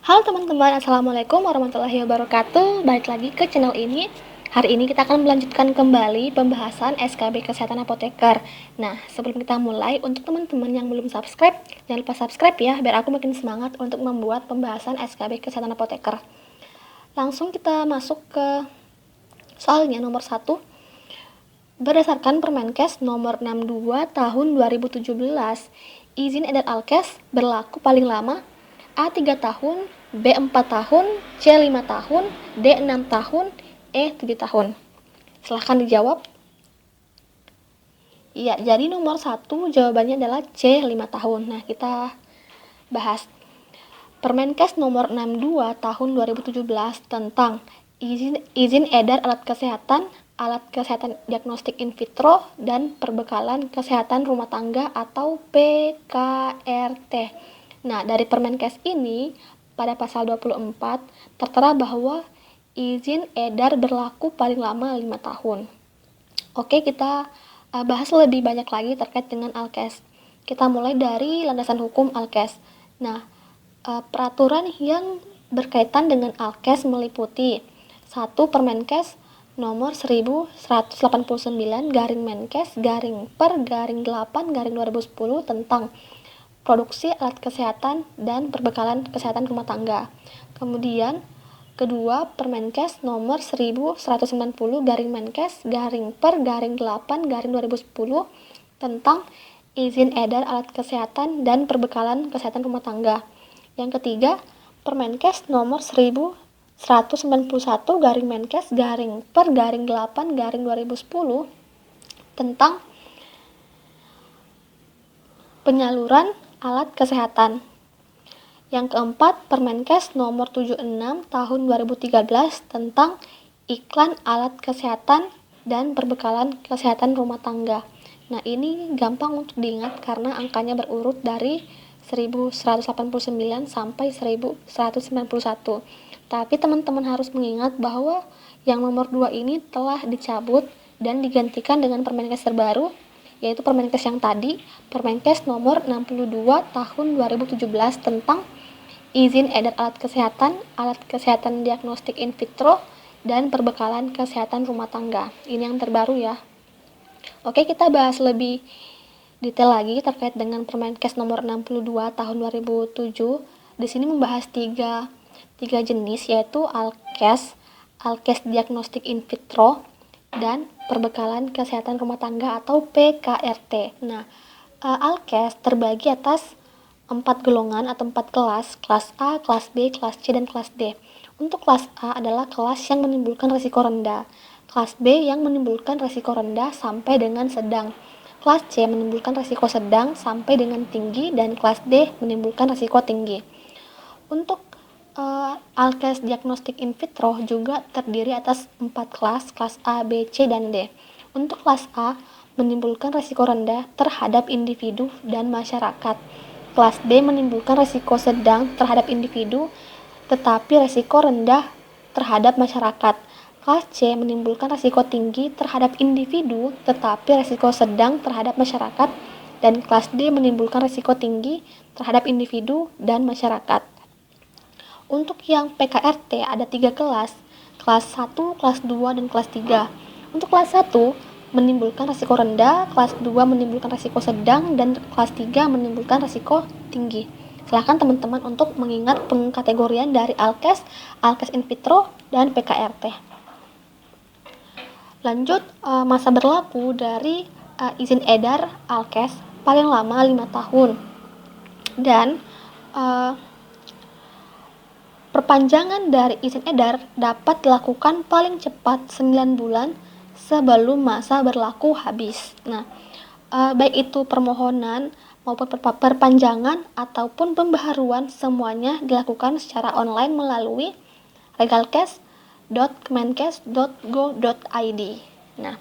Halo teman-teman, Assalamualaikum warahmatullahi wabarakatuh. Balik lagi ke channel ini. Hari ini kita akan melanjutkan kembali pembahasan SKB Kesehatan Apoteker. Nah, sebelum kita mulai, untuk teman-teman yang belum subscribe, jangan lupa subscribe ya, biar aku makin semangat untuk membuat pembahasan SKB Kesehatan Apoteker. Langsung kita masuk ke soalnya nomor 1. Berdasarkan Permenkes nomor 62 tahun 2017, izin edar Alkes berlaku paling lama A 3 tahun, B 4 tahun, C 5 tahun, D 6 tahun, E 7 tahun. Silahkan dijawab. Iya, jadi nomor 1 jawabannya adalah C 5 tahun. Nah, kita bahas Permenkes nomor 62 tahun 2017 tentang izin edar alat kesehatan diagnostik in vitro, dan perbekalan kesehatan rumah tangga atau PKRT. Nah, dari Permenkes ini, pada pasal 24, tertera bahwa izin edar berlaku paling lama 5 tahun. Oke, kita bahas lebih banyak lagi terkait dengan Alkes. Kita mulai dari landasan hukum Alkes. Nah, peraturan yang berkaitan dengan Alkes meliputi 1. Permenkes nomor 1189 garing Menkes garing per garing 8 garing 2010 tentang produksi alat kesehatan dan perbekalan kesehatan rumah tangga. Kemudian kedua, Permenkes nomor 1190 garing Menkes garing per garing 8 garing 2010 tentang izin edar alat kesehatan dan perbekalan kesehatan rumah tangga. Yang ketiga, Permenkes nomor 1191 garing Menkes garing per garing 8 garing 2010 tentang penyaluran alat kesehatan. Yang keempat, Permenkes nomor 76 tahun 2013 tentang iklan alat kesehatan dan perbekalan kesehatan rumah tangga. Nah, ini gampang untuk diingat karena angkanya berurut dari 1189 sampai 1191. Tapi teman-teman harus mengingat bahwa yang nomor 2 ini telah dicabut dan digantikan dengan Permenkes terbaru, yaitu Permenkes yang tadi, Permenkes nomor 62 tahun 2017 tentang izin edar alat kesehatan diagnostik in vitro, dan perbekalan kesehatan rumah tangga. Ini yang terbaru ya. Oke, kita bahas lebih detail lagi terkait dengan Permenkes nomor 62 tahun 2007. Di sini membahas tiga jenis, yaitu Alkes diagnostik in vitro, dan perbekalan kesehatan rumah tangga atau PKRT. Nah, Alkes terbagi atas 4 golongan atau 4 kelas A, kelas B, kelas C, dan kelas D. Untuk kelas A adalah kelas yang menimbulkan risiko rendah, kelas B yang menimbulkan risiko rendah sampai dengan sedang, kelas C menimbulkan risiko sedang sampai dengan tinggi, dan kelas D menimbulkan risiko tinggi. Untuk Alkes diagnostik in vitro juga terdiri atas 4 kelas A, B, C, dan D. Untuk kelas A menimbulkan risiko rendah terhadap individu dan masyarakat. Kelas B menimbulkan risiko sedang terhadap individu tetapi risiko rendah terhadap masyarakat. Kelas C menimbulkan risiko tinggi terhadap individu tetapi risiko sedang terhadap masyarakat, dan kelas D menimbulkan risiko tinggi terhadap individu dan masyarakat. Untuk yang PKRT ada 3 kelas 1, kelas 2, dan kelas 3. Untuk kelas 1 menimbulkan risiko rendah, kelas 2 menimbulkan risiko sedang, dan kelas 3 menimbulkan risiko tinggi. Silahkan teman-teman untuk mengingat pengkategorian dari Alkes in vitro, dan PKRT. Lanjut, masa berlaku dari izin edar Alkes paling lama 5 tahun. Dan perpanjangan dari izin edar dapat dilakukan paling cepat 9 bulan sebelum masa berlaku habis. Nah, baik itu permohonan maupun perpanjangan ataupun pembaharuan, semuanya dilakukan secara online melalui legalcase.kemenkes.go.id. Nah,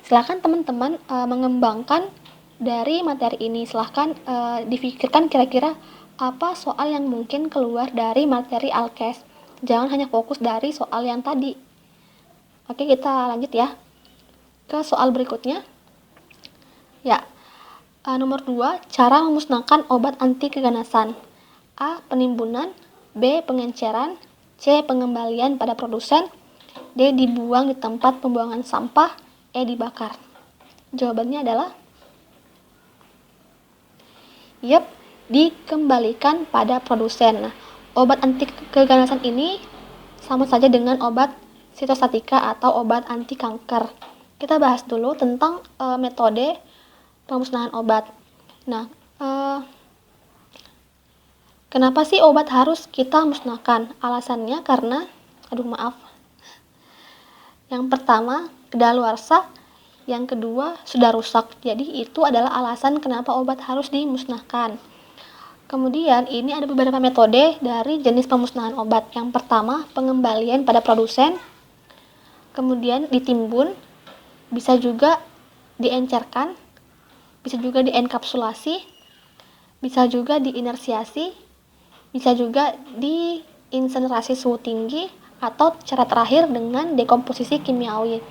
silakan teman-teman mengembangkan dari materi ini. Silahkan difikirkan kira-kira apa soal yang mungkin keluar dari materi Alkes. Jangan hanya fokus dari soal yang tadi. Oke, kita lanjut ya ke soal berikutnya. Ya, nomor 2, cara memusnahkan obat anti keganasan. A. Penimbunan, B. Pengenceran, C. Pengembalian pada produsen, D. Dibuang di tempat pembuangan sampah, E. Dibakar. Jawabannya adalah dikembalikan pada produsen. Nah, obat anti keganasan ini sama saja dengan obat sitostatika atau obat anti kanker. Kita bahas dulu tentang metode pemusnahan obat. Nah, kenapa sih obat harus kita musnahkan? Alasannya karena, yang pertama, kedaluarsa, yang kedua, sudah rusak. Jadi itu adalah alasan kenapa obat harus dimusnahkan. Kemudian ini ada beberapa metode dari jenis pemusnahan obat. Yang pertama, pengembalian pada produsen, kemudian ditimbun, bisa juga diencerkan, bisa juga dienkapsulasi, bisa juga diinersiasi, bisa juga diinsenerasi suhu tinggi, atau cara terakhir dengan dekomposisi kimiawi.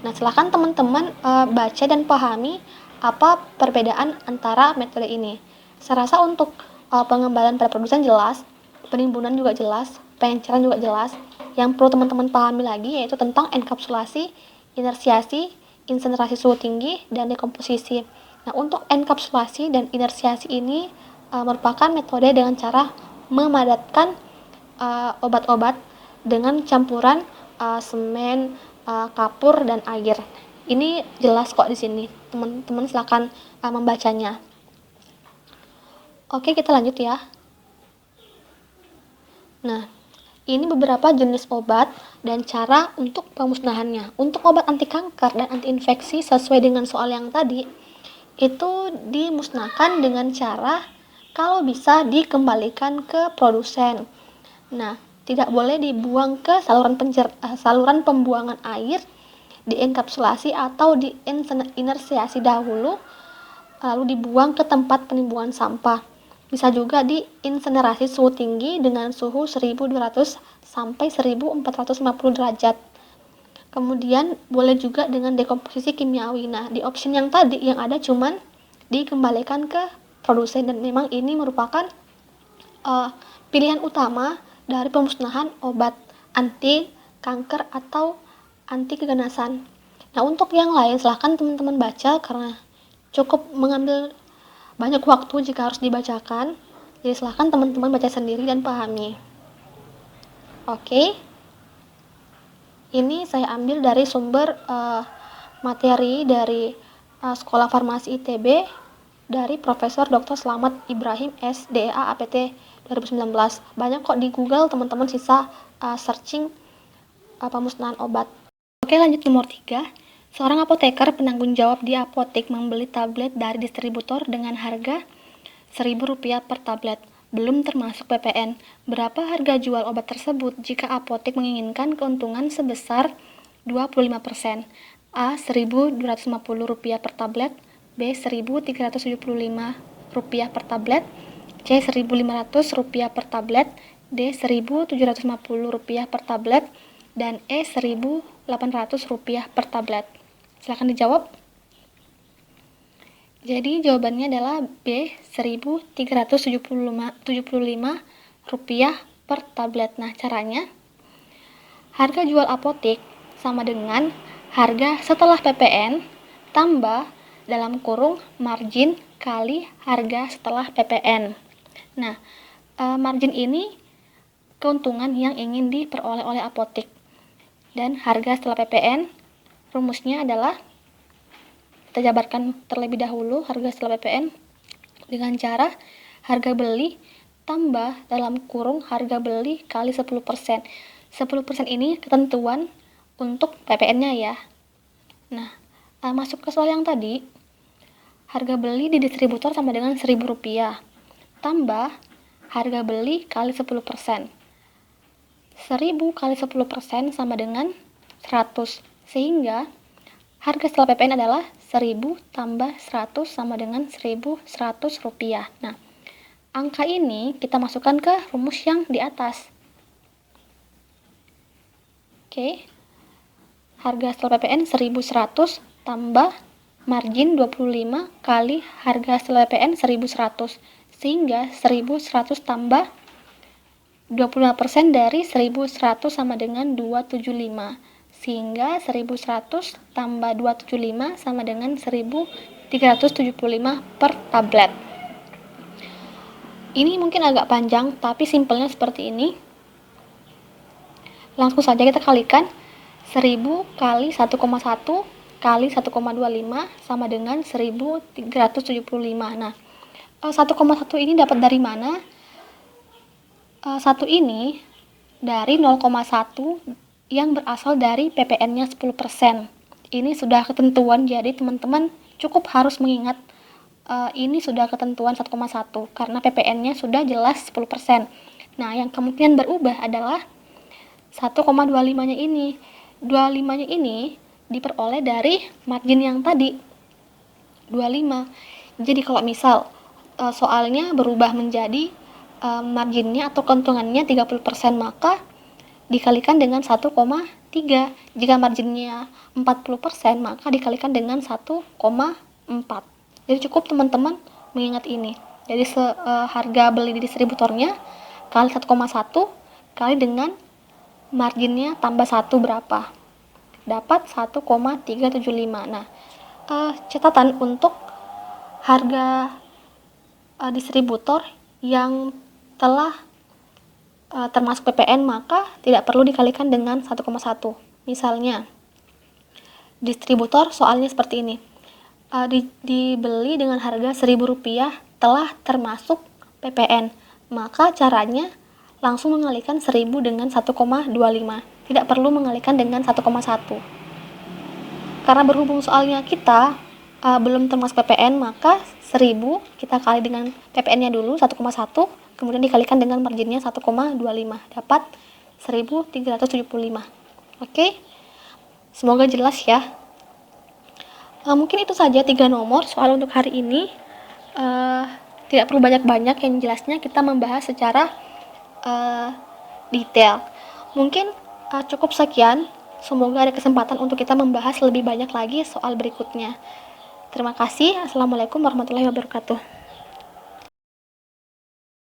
Nah, silakan teman-teman baca dan pahami apa perbedaan antara metode ini. Saya rasa untuk pengembalian pada produsen jelas, penimbunan juga jelas, pengenceran juga jelas. Yang perlu teman-teman pahami lagi yaitu tentang enkapsulasi, inersiasi, insenerasi suhu tinggi, dan dekomposisi. Nah, untuk enkapsulasi dan inersiasi ini merupakan metode dengan cara memadatkan obat-obat dengan campuran semen, kapur, dan air. Ini jelas kok di sini. Teman-teman silakan membacanya. Oke, kita lanjut ya. Nah, ini beberapa jenis obat dan cara untuk pemusnahannya. Untuk obat anti kanker dan anti infeksi sesuai dengan soal yang tadi, itu dimusnahkan dengan cara kalau bisa dikembalikan ke produsen. Nah, tidak boleh dibuang ke saluran pembuangan air, dienkapsulasi atau diinersiasi dahulu, lalu dibuang ke tempat penimbunan sampah. Bisa juga diinsenerasi suhu tinggi dengan suhu 1200 sampai 1450 derajat. Kemudian boleh juga dengan dekomposisi kimiawi. Nah, di option yang tadi yang ada cuman dikembalikan ke produsen, dan memang ini merupakan pilihan utama dari pemusnahan obat anti kanker atau anti keganasan. Nah, untuk yang lain silahkan teman-teman baca karena cukup mengambil banyak waktu jika harus dibacakan. Jadi silahkan teman-teman baca sendiri dan pahami. Oke. Ini saya ambil dari sumber materi dari Sekolah Farmasi ITB dari Profesor Dr. Slamet Ibrahim SDA APT 2019. Banyak kok di Google teman-teman sisa searching pemusnahan obat. Oke, lanjut nomor 3. Seorang apoteker penanggung jawab di apotek membeli tablet dari distributor dengan harga Rp1.000 per tablet, belum termasuk PPN. Berapa harga jual obat tersebut jika apotek menginginkan keuntungan sebesar 25%? A. Rp1.250 per tablet, B. Rp1.375 per tablet, C. Rp1.500 per tablet, D. Rp1.750 per tablet, dan E. Rp1.800 per tablet. Silakan dijawab. Jadi jawabannya adalah B. Rp1.375 per tablet. Nah, caranya harga jual apotek sama dengan harga setelah PPN tambah dalam kurung margin kali harga setelah PPN. Nah, margin ini keuntungan yang ingin diperoleh oleh apotek. Dan harga setelah PPN rumusnya adalah, kita jabarkan terlebih dahulu harga setelah PPN dengan cara harga beli tambah dalam kurung harga beli kali 10%. 10% ini ketentuan untuk PPN-nya ya. Nah, masuk ke soal yang tadi, harga beli di distributor sama dengan Rp1.000 tambah harga beli kali 10%. 1000 kali 10% sama dengan 100, sehingga harga setelah PPN adalah 1000 tambah 100 sama dengan Rp1.100. Nah, angka ini kita masukkan ke rumus yang di atas. Oke. Harga setelah PPN 1.100 tambah margin 25 kali harga setelah PPN 1.100, sehingga 1.100 tambah 25% dari 1100 sama dengan 275. Sehingga 1100 tambah 275 sama dengan 1375 per tablet. Ini mungkin agak panjang, tapi simpelnya seperti ini. Langsung saja kita kalikan. 1000 kali 1,1 kali 1,25 sama dengan 1375. Nah, 1,1 ini dapat dari mana? 1 ini dari 0,1 yang berasal dari PPN-nya 10%. Ini sudah ketentuan, jadi teman-teman cukup harus mengingat ini sudah ketentuan 1,1 karena PPN-nya sudah jelas 10%. Nah, yang kemungkinan berubah adalah 1,25-nya ini. 25-nya ini diperoleh dari margin yang tadi 25. Jadi kalau misal soalnya berubah menjadi marginnya atau keuntungannya 30%, maka dikalikan dengan 1,3. Jika marginnya 40%, maka dikalikan dengan 1,4. Jadi cukup teman-teman mengingat ini. Jadi harga beli di distributornya kali 1,1 kali dengan marginnya tambah 1 berapa? Dapat 1,375. Nah, catatan untuk harga distributor yang telah termasuk PPN, maka tidak perlu dikalikan dengan 1,1. Misalnya, distributor soalnya seperti ini. Dibeli dengan harga Rp1.000 telah termasuk PPN, maka caranya langsung mengalihkan 1000 dengan 1,25. Tidak perlu mengalihkan dengan 1,1. Karena berhubung soalnya kita belum termasuk PPN, maka 1000 kita kali dengan PPN-nya dulu 1,1, kemudian dikalikan dengan marginnya 1,25, dapat 1375. Oke, semoga jelas ya. Mungkin itu saja 3 nomor soal untuk hari ini. Tidak perlu banyak-banyak, yang jelasnya kita membahas secara detail. Mungkin cukup sekian. Semoga ada kesempatan untuk kita membahas lebih banyak lagi soal berikutnya. Terima kasih. Assalamualaikum warahmatullahi wabarakatuh.